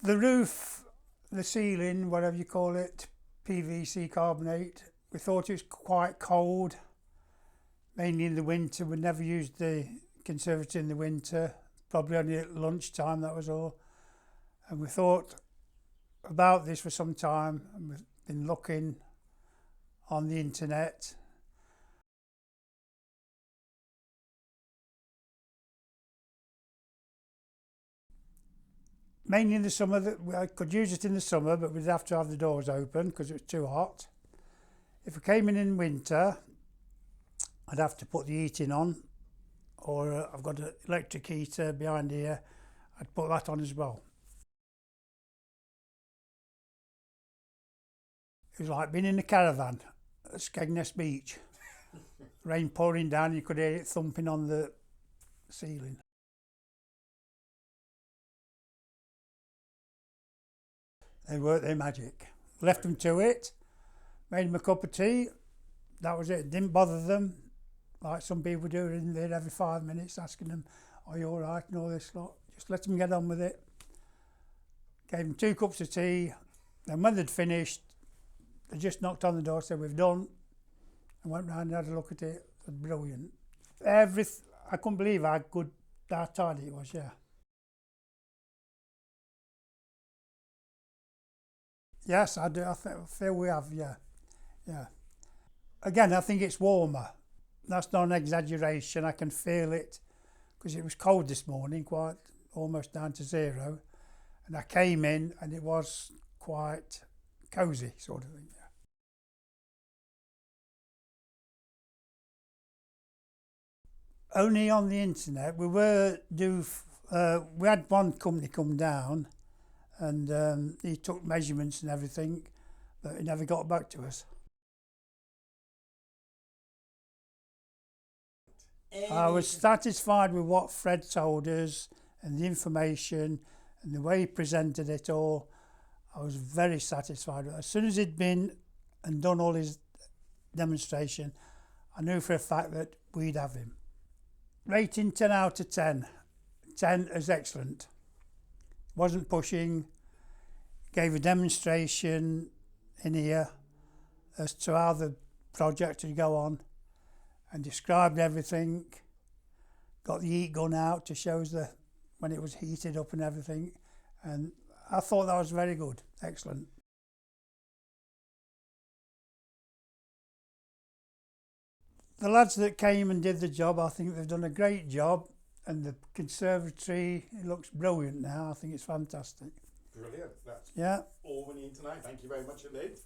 The roof, the ceiling, whatever you call it, PVC carbonate, we thought it was quite cold, mainly in the winter. We never used the conservatory in the winter, probably only at lunchtime, that was all. And we thought about this for some time, and we've been looking on the internet. Mainly in the summer, I could use it in the summer, but we'd have to have the doors open because it was too hot. If I came in winter, I'd have to put the heating on, or I've got an electric heater behind here, I'd put that on as well. It was like being in a caravan at Skegness Beach. Rain pouring down, you could hear it thumping on the ceiling. They worked their magic. Left them to it, made them a cup of tea, that was it. Didn't bother them, like some people do in there every 5 minutes asking them, are you all right and all this lot. Just let them get on with it. Gave them 2 cups of tea, and when they'd finished, they just knocked on the door, said, we've done, and went round and had a look at it. It was brilliant. I couldn't believe how good, how tidy it was, yeah. Yes, I do. I feel we have, yeah. Again, I think it's warmer. That's not an exaggeration. I can feel it because it was cold this morning, quite almost down to 0. And I came in and it was quite cosy, sort of thing. Yeah. Only on the internet. We had one company come down, and he took measurements and everything, but he never got back to us. I was satisfied with what Fred told us and the information and the way he presented it all. I was very satisfied with it. As soon as he'd been and done all his demonstration, I knew for a fact that we'd have him. Rating 10 out of 10. 10 is excellent. Wasn't pushing, gave a demonstration in here as to how the project would go on and described everything, got the heat gun out to show us when it was heated up and everything, and I thought that was very good, excellent. The lads that came and did the job, I think they've done a great job, and the conservatory, it looks brilliant now. I think it's fantastic. Brilliant. That's yeah. all we need to know. Thank you very much indeed.